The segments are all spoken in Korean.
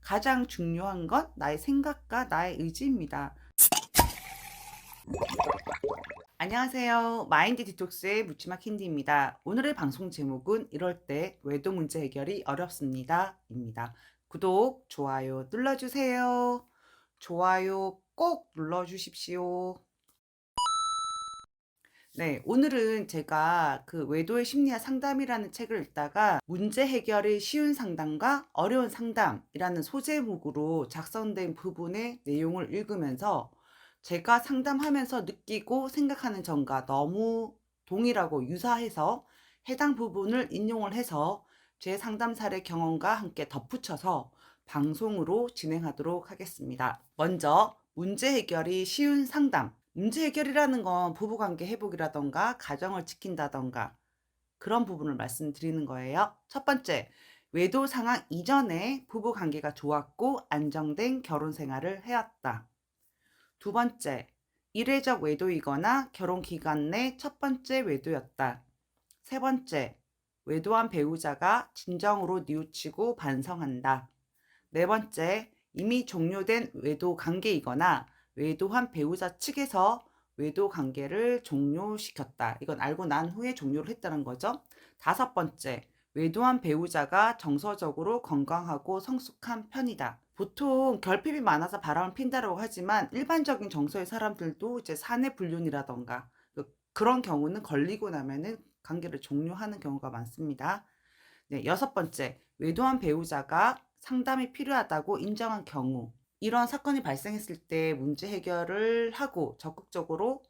가장 중요한 건 나의 생각과 나의 의지입니다. 안녕하세요. 마인드 디톡스의 묻지마 캔디입니다. 오늘의 방송 제목은 이럴 때 외도 문제 해결이 어렵습니다. 입니다. 구독, 좋아요 눌러주세요. 좋아요 꼭 눌러주십시오. 네, 오늘은 제가 그 외도의 심리학 상담이라는 책을 읽다가 문제 해결이 쉬운 상담과 어려운 상담이라는 소제목으로 작성된 부분의 내용을 읽으면서 제가 상담하면서 느끼고 생각하는 점과 너무 동일하고 유사해서 해당 부분을 인용을 해서 제 상담 사례 경험과 함께 덧붙여서 방송으로 진행하도록 하겠습니다. 먼저 문제 해결이 쉬운 상담. 문제 해결이라는 건 부부관계 회복이라던가 가정을 지킨다던가 그런 부분을 말씀드리는 거예요. 첫 번째, 외도 상황 이전에 부부관계가 좋았고 안정된 결혼 생활을 해왔다. 두 번째, 이례적 외도이거나 결혼 기간 내 첫 번째 외도였다. 세 번째, 외도한 배우자가 진정으로 뉘우치고 반성한다. 네 번째, 이미 종료된 외도 관계이거나 외도한 배우자 측에서 외도 관계를 종료시켰다. 이건 알고 난 후에 종료를 했다는 거죠. 다섯 번째, 외도한 배우자가 정서적으로 건강하고 성숙한 편이다. 보통 결핍이 많아서 바람을 핀다라고 하지만 일반적인 정서의 사람들도 이제 사내 불륜이라던가 그런 경우는 걸리고 나면은 관계를 종료하는 경우가 많습니다. 네, 여섯 번째, 외도한 배우자가 상담이 필요하다고 인정한 경우. 이런 사건이 발생했을 때 문제 해결을 하고 적극적으로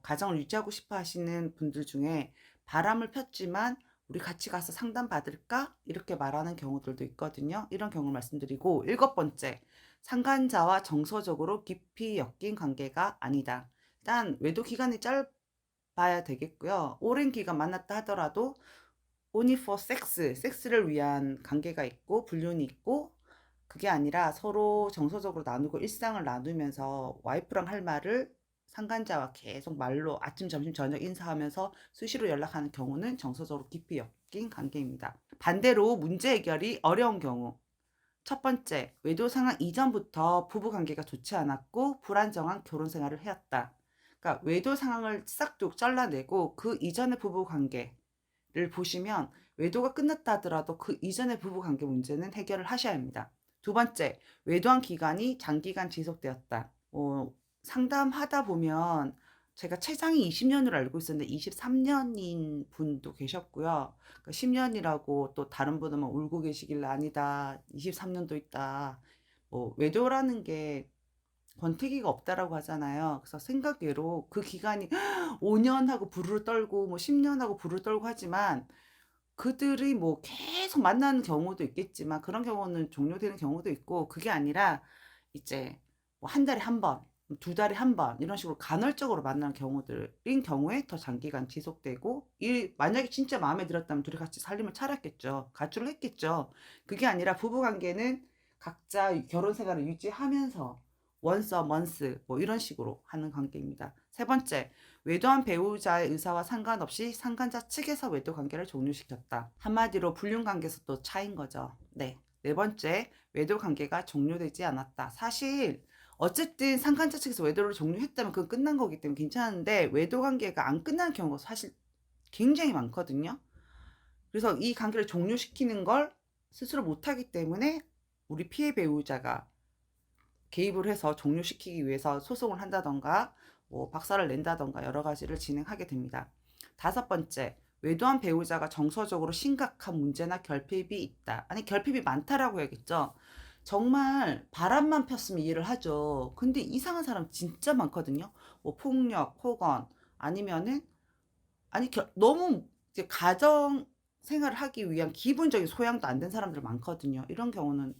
가정을 유지하고 싶어 하시는 분들 중에 바람을 폈지만 우리 같이 가서 상담 받을까? 이렇게 말하는 경우들도 있거든요. 이런 경우를 말씀드리고, 일곱 번째, 상간자와 정서적으로 깊이 엮인 관계가 아니다. 일단 외도 기간이 짧아야 되겠고요. 오랜 기간 만났다 하더라도 only for sex, 섹스를 위한 관계가 있고 불륜이 있고 그게 아니라 서로 정서적으로 나누고 일상을 나누면서 와이프랑 할 말을 상간자와 계속 말로 아침, 점심, 저녁 인사하면서 수시로 연락하는 경우는 정서적으로 깊이 엮인 관계입니다. 반대로 문제 해결이 어려운 경우. 첫 번째, 외도 상황 이전부터 부부 관계가 좋지 않았고 불안정한 결혼 생활을 해왔다. 그러니까 외도 상황을 싹둑 잘라내고 그 이전의 부부 관계를 보시면 외도가 끝났다 하더라도 그 이전의 부부 관계 문제는 해결을 하셔야 합니다. 두 번째, 외도한 기간이 장기간 지속되었다. 상담하다 보면 제가 최장이 20년으로 알고 있었는데 23년인 분도 계셨고요. 그러니까 10년이라고 또 다른 분은 막 울고 계시길래 아니다. 23년도 있다. 외도라는 게 권태기가 없다라고 하잖아요. 그래서 생각외로 그 기간이 5년 하고 부르르 떨고 뭐 10년 하고 부르르 떨고 하지만 그들이 뭐 계속 만나는 경우도 있겠지만 그런 경우는 종료되는 경우도 있고 그게 아니라 이제 뭐 한 달에 한 번, 두 달에 한 번 이런 식으로 간헐적으로 만나는 경우들인 경우에 더 장기간 지속되고 이 만약에 진짜 마음에 들었다면 둘이 같이 살림을 차렸겠죠. 가출을 했겠죠. 그게 아니라 부부 관계는 각자 결혼 생활을 유지하면서 once a month 뭐 이런 식으로 하는 관계입니다. 세 번째, 외도한 배우자의 의사와 상관없이 상간자 측에서 외도 관계를 종료시켰다. 한마디로 불륜 관계에서 또 차인 거죠. 네. 네 번째, 외도 관계가 종료되지 않았다. 사실 어쨌든 상간자 측에서 외도를 종료했다면 그건 끝난 거기 때문에 괜찮은데 외도 관계가 안 끝난 경우가 사실 굉장히 많거든요. 그래서 이 관계를 종료시키는 걸 스스로 못하기 때문에 우리 피해 배우자가 개입을 해서 종료시키기 위해서 소송을 한다던가 뭐 박사를 낸다던가 여러 가지를 진행하게 됩니다. 다섯 번째, 외도한 배우자가 정서적으로 심각한 문제나 결핍이 있다. 아니 결핍이 많다라고 해야겠죠. 정말 바람만 폈으면 이해를 하죠. 근데 이상한 사람 진짜 많거든요. 뭐 폭력 혹은 아니면은 너무 이제 가정 생활을 하기 위한 기본적인 소양도 안 된 사람들 많거든요. 이런 경우는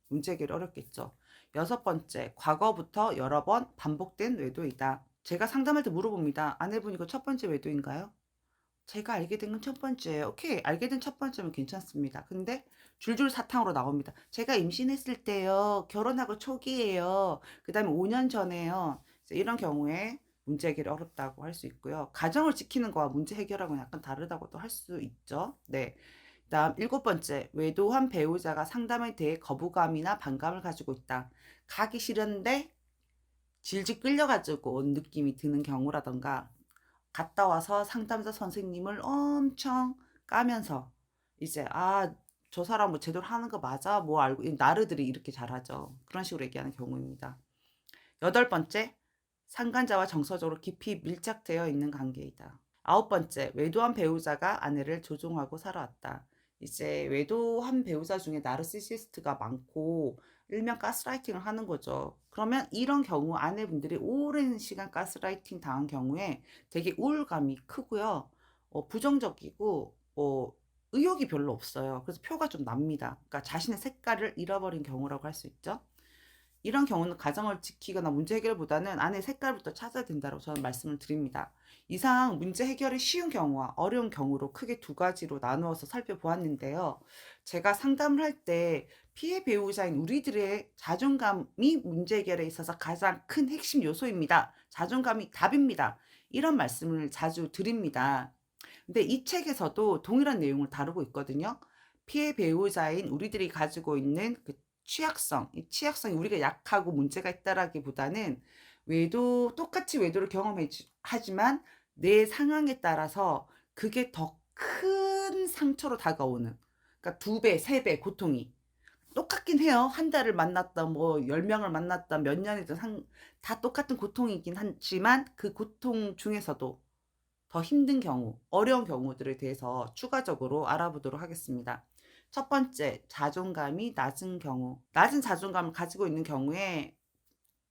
문제 해결이 어렵겠죠. 여섯 번째, 과거부터 여러 번 반복된 외도이다. 제가 상담할 때 물어봅니다. 아내분 이거 첫 번째 외도인가요? 제가 알게 된 건 첫 번째예요. 오케이, 알게 된 첫 번째면 괜찮습니다. 근데 줄줄 사탕으로 나옵니다. 제가 임신했을 때요, 결혼하고 초기에요, 그 다음에 5년 전에요. 이런 경우에 문제 해결이 어렵다고 할 수 있고요. 가정을 지키는 거와 문제 해결하고는 약간 다르다고도 할 수 있죠. 네. 다음 7번째, 외도한 배우자가 상담에 대해 거부감이나 반감을 가지고 있다. 가기 싫은데 질질 끌려가지고 온 느낌이 드는 경우라던가, 갔다 와서 상담사 선생님을 엄청 까면서 이제 저 사람 뭐 제대로 하는 거 맞아? 뭐 알고 나르들이 이렇게 잘하죠. 그런 식으로 얘기하는 경우입니다. 8번째, 상간자와 정서적으로 깊이 밀착되어 있는 관계이다. 9번째, 외도한 배우자가 아내를 조종하고 살아왔다. 이제 외도한 배우자 중에 나르시시스트가 많고 일명 가스라이팅을 하는 거죠. 그러면 이런 경우 아내분들이 오랜 시간 가스라이팅 당한 경우에 되게 우울감이 크고요. 부정적이고 의욕이 별로 없어요. 그래서 표가 좀 납니다. 그러니까 자신의 색깔을 잃어버린 경우라고 할 수 있죠. 이런 경우는 가정을 지키거나 문제 해결보다는 아내의 색깔부터 찾아야 된다고 저는 말씀을 드립니다. 이상 문제 해결이 쉬운 경우와 어려운 경우로 크게 두 가지로 나누어서 살펴보았는데요. 제가 상담을 할 때 피해 배우자인 우리들의 자존감이 문제 해결에 있어서 가장 큰 핵심 요소입니다. 자존감이 답입니다. 이런 말씀을 자주 드립니다. 근데 이 책에서도 동일한 내용을 다루고 있거든요. 피해 배우자인 우리들이 가지고 있는 그 취약성, 이 취약성이 우리가 약하고 문제가 있다라기보다는 똑같이 외도를 하지만 내 상황에 따라서 그게 더 큰 상처로 다가오는, 그러니까 2배, 3배 고통이. 똑같긴 해요. 한 달을 만났다, 뭐 10명을 만났다, 몇 년이든 다 똑같은 고통이긴 하지만 그 고통 중에서도 더 힘든 경우, 어려운 경우들에 대해서 추가적으로 알아보도록 하겠습니다. 첫 번째, 자존감이 낮은 경우. 낮은 자존감을 가지고 있는 경우에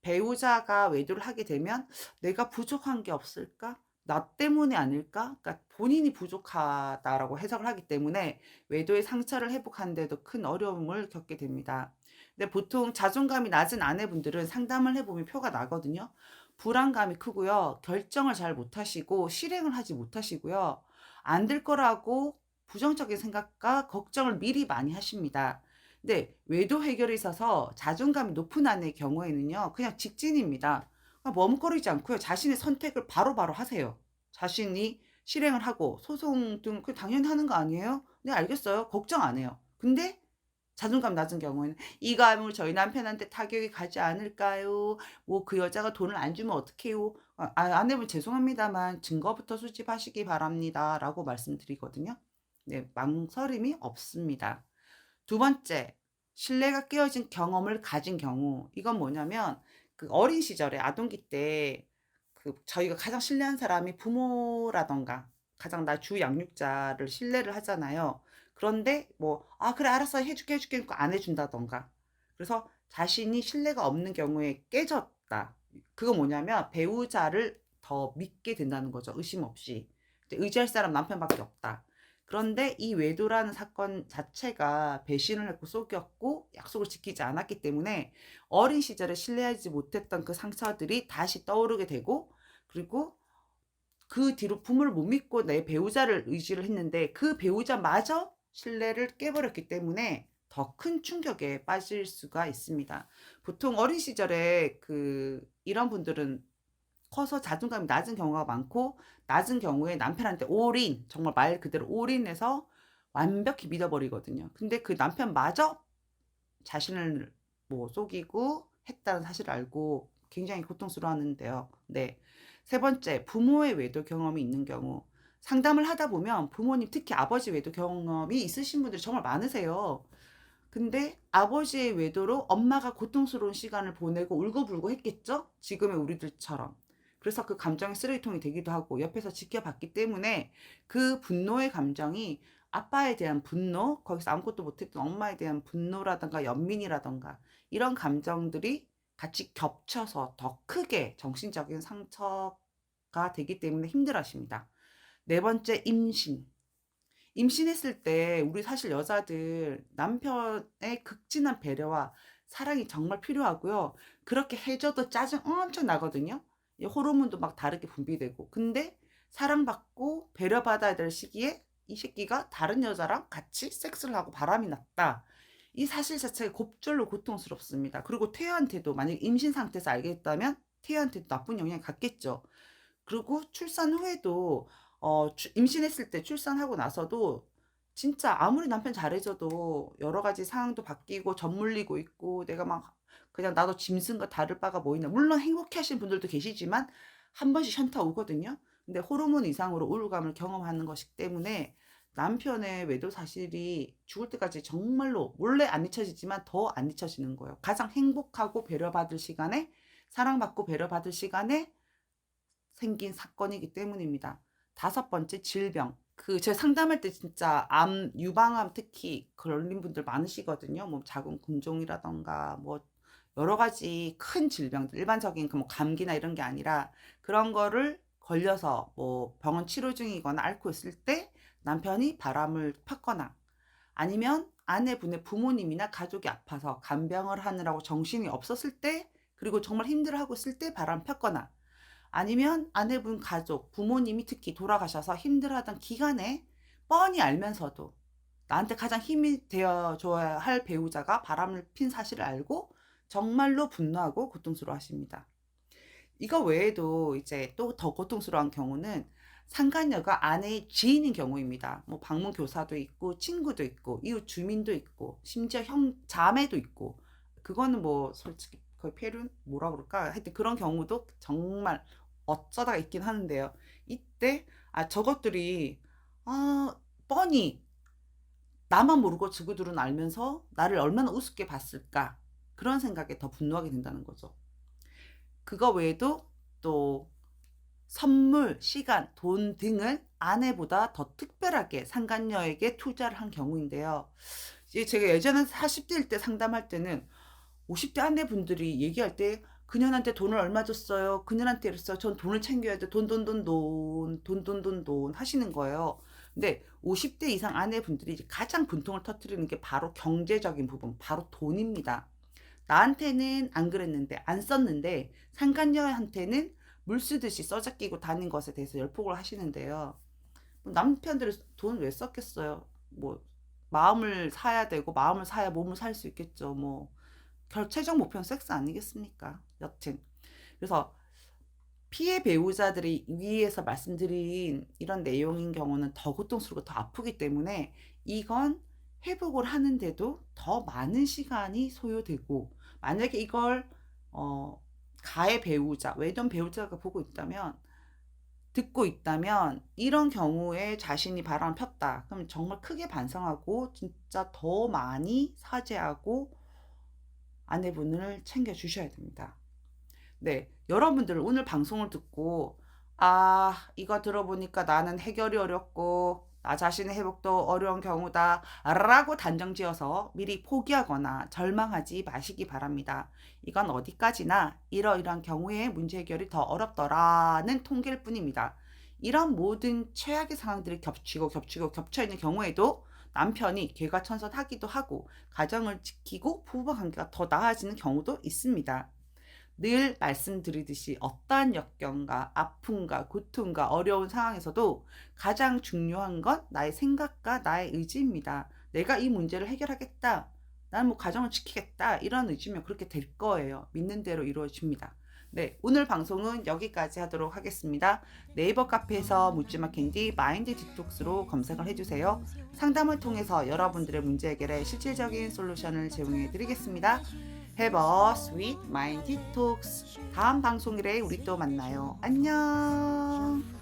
배우자가 외도를 하게 되면 내가 부족한 게 없을까? 나 때문에 아닐까? 그러니까 본인이 부족하다라고 해석을 하기 때문에 외도의 상처를 회복하는 데도 큰 어려움을 겪게 됩니다. 근데 보통 자존감이 낮은 아내분들은 상담을 해보면 표가 나거든요. 불안감이 크고요. 결정을 잘 못하시고 실행을 하지 못하시고요. 안 될 거라고 부정적인 생각과 걱정을 미리 많이 하십니다. 근데 외도 해결에 있어서 자존감이 높은 아내의 경우에는요, 그냥 직진입니다. 머뭇거리지 않고요, 자신의 선택을 바로바로 하세요. 자신이 실행을 하고 소송 등 그 당연히 하는 거 아니에요? 네, 알겠어요. 걱정 안 해요. 근데 자존감 낮은 경우에는 이거 하면 저희 남편한테 타격이 가지 않을까요? 뭐 그 여자가 돈을 안 주면 어떡해요? 아내분 죄송합니다만 증거부터 수집하시기 바랍니다. 라고 말씀드리거든요. 네, 망설임이 없습니다. 두 번째, 신뢰가 깨어진 경험을 가진 경우. 이건 뭐냐면 그 어린 시절에 아동기 때 그 저희가 가장 신뢰한 사람이 부모라던가 가장 나 주 양육자를 신뢰를 하잖아요. 그런데 뭐 그래 알았어 해줄게 안 해준다던가. 그래서 자신이 신뢰가 없는 경우에 깨졌다. 그거 뭐냐면 배우자를 더 믿게 된다는 거죠. 의심 없이. 의지할 사람 남편밖에 없다. 그런데 이 외도라는 사건 자체가 배신을 했고 속였고 약속을 지키지 않았기 때문에 어린 시절에 신뢰하지 못했던 그 상처들이 다시 떠오르게 되고, 그리고 그 뒤로 부모를 못 믿고 내 배우자를 의지를 했는데 그 배우자마저 신뢰를 깨버렸기 때문에 더 큰 충격에 빠질 수가 있습니다. 보통 어린 시절에 이런 분들은 커서 자존감이 낮은 경우가 많고, 낮은 경우에 남편한테 올인, 정말 말 그대로 올인해서 완벽히 믿어버리거든요. 근데 그 남편마저 자신을 뭐 속이고 했다는 사실을 알고 굉장히 고통스러워하는데요. 네. 세 번째, 부모의 외도 경험이 있는 경우. 상담을 하다 보면 부모님, 특히 아버지 외도 경험이 있으신 분들이 정말 많으세요. 근데 아버지의 외도로 엄마가 고통스러운 시간을 보내고 울고불고 했겠죠? 지금의 우리들처럼. 그래서 그 감정의 쓰레기통이 되기도 하고 옆에서 지켜봤기 때문에 그 분노의 감정이 아빠에 대한 분노, 거기서 아무것도 못했던 엄마에 대한 분노라든가 연민이라든가 이런 감정들이 같이 겹쳐서 더 크게 정신적인 상처가 되기 때문에 힘들어하십니다. 네 번째, 임신. 임신했을 때 우리 사실 여자들 남편의 극진한 배려와 사랑이 정말 필요하고요. 그렇게 해줘도 짜증 엄청 나거든요. 호르몬도 막 다르게 분비되고. 근데 사랑받고 배려받아야 될 시기에 이 새끼가 다른 여자랑 같이 섹스를 하고 바람이 났다. 이 사실 자체가 곱절로 고통스럽습니다. 그리고 태아한테도 만약에 임신 상태에서 알게 됐다면 태아한테도 나쁜 영향이 갔겠죠. 그리고 출산 후에도 임신했을 때 출산하고 나서도 진짜 아무리 남편 잘해줘도 여러 가지 상황도 바뀌고 젖물리고 있고 내가 막 그냥 나도 짐승과 다를 바가 뭐 있나. 물론 행복해 하시는 분들도 계시지만 한 번씩 현타 오거든요. 근데 호르몬 이상으로 우울감을 경험하는 것이기 때문에 남편의 외도 사실이 죽을 때까지 정말로 몰래 안 잊혀지지만 더 안 잊혀지는 거예요. 가장 행복하고 배려받을 시간에, 사랑받고 배려받을 시간에 생긴 사건이기 때문입니다. 다섯 번째, 질병. 제가 상담할 때 진짜 암, 유방암 특히 걸린 분들 많으시거든요. 뭐 자궁 근종이라던가 뭐 여러 가지 큰 질병들, 일반적인 뭐 감기나 이런 게 아니라 그런 거를 걸려서 뭐 병원 치료 중이거나 앓고 있을 때 남편이 바람을 폈거나 아니면 아내분의 부모님이나 가족이 아파서 간병을 하느라고 정신이 없었을 때, 그리고 정말 힘들어하고 있을 때 바람 폈거나 아니면 아내분 가족, 부모님이 특히 돌아가셔서 힘들어하던 기간에 뻔히 알면서도 나한테 가장 힘이 되어줘야 할 배우자가 바람을 핀 사실을 알고 정말로 분노하고 고통스러워 하십니다. 이거 외에도 이제 또 더 고통스러운 경우는 상간녀가 아내의 지인인 경우입니다. 뭐 방문 교사도 있고 친구도 있고 이웃 주민도 있고 심지어 형 자매도 있고, 그거는 뭐 솔직히 거의 폐륜 뭐라 그럴까, 하여튼 그런 경우도 정말 어쩌다가 있긴 하는데요. 이때 저것들이 뻔히 나만 모르고 저그들은 알면서 나를 얼마나 우습게 봤을까, 그런 생각에 더 분노하게 된다는 거죠. 그거 외에도 또 선물, 시간, 돈 등을 아내보다 더 특별하게 상간녀에게 투자를 한 경우인데요. 제가 예전에 40대일 때 상담할 때는 50대 아내분들이 얘기할 때 그년한테 돈을 얼마 줬어요? 그년한테 이랬어요. 전 돈을 챙겨야 돼. 돈, 돈, 돈, 돈, 돈, 돈, 돈, 돈 하시는 거예요. 근데 50대 이상 아내분들이 이제 가장 분통을 터뜨리는 게 바로 경제적인 부분, 바로 돈입니다. 나한테는 안 그랬는데, 안 썼는데, 상간녀한테는 물 쓰듯이 써잡기고 다닌 것에 대해서 열폭을 하시는데요. 뭐 남편들은 돈 왜 썼겠어요? 뭐, 마음을 사야 되고, 마음을 사야 몸을 살 수 있겠죠. 뭐, 최종 목표는 섹스 아니겠습니까? 여튼. 그래서 피해 배우자들이 위에서 말씀드린 이런 내용인 경우는 더 고통스럽고 더 아프기 때문에 이건 회복을 하는데도 더 많은 시간이 소요되고, 만약에 이걸 가해 배우자, 외동 배우자가 보고 있다면, 듣고 있다면, 이런 경우에 자신이 바람을 폈다. 그럼 정말 크게 반성하고 진짜 더 많이 사죄하고 아내분을 챙겨주셔야 됩니다. 네, 여러분들 오늘 방송을 듣고 이거 들어보니까 나는 해결이 어렵고 나 자신의 회복도 어려운 경우다 라고 단정지어서 미리 포기하거나 절망하지 마시기 바랍니다. 이건 어디까지나 이러이러한 경우에 문제 해결이 더 어렵더라는 통계일 뿐입니다. 이런 모든 최악의 상황들이 겹치고 겹쳐 있는 경우에도 남편이 개과천선하기도 하고 가정을 지키고 부부관계가 더 나아지는 경우도 있습니다. 늘 말씀드리듯이 어떠한 역경과 아픔과 고통과 어려운 상황에서도 가장 중요한 건 나의 생각과 나의 의지입니다. 내가 이 문제를 해결하겠다. 나는 뭐 가정을 지키겠다. 이런 의지면 그렇게 될 거예요. 믿는 대로 이루어집니다. 네, 오늘 방송은 여기까지 하도록 하겠습니다. 네이버 카페에서 묻지마 캔디 마인드 디톡스로 검색을 해주세요. 상담을 통해서 여러분들의 문제 해결에 실질적인 솔루션을 제공해 드리겠습니다. Have a sweet mind detox. 다음 방송일에 우리 또 만나요. 안녕.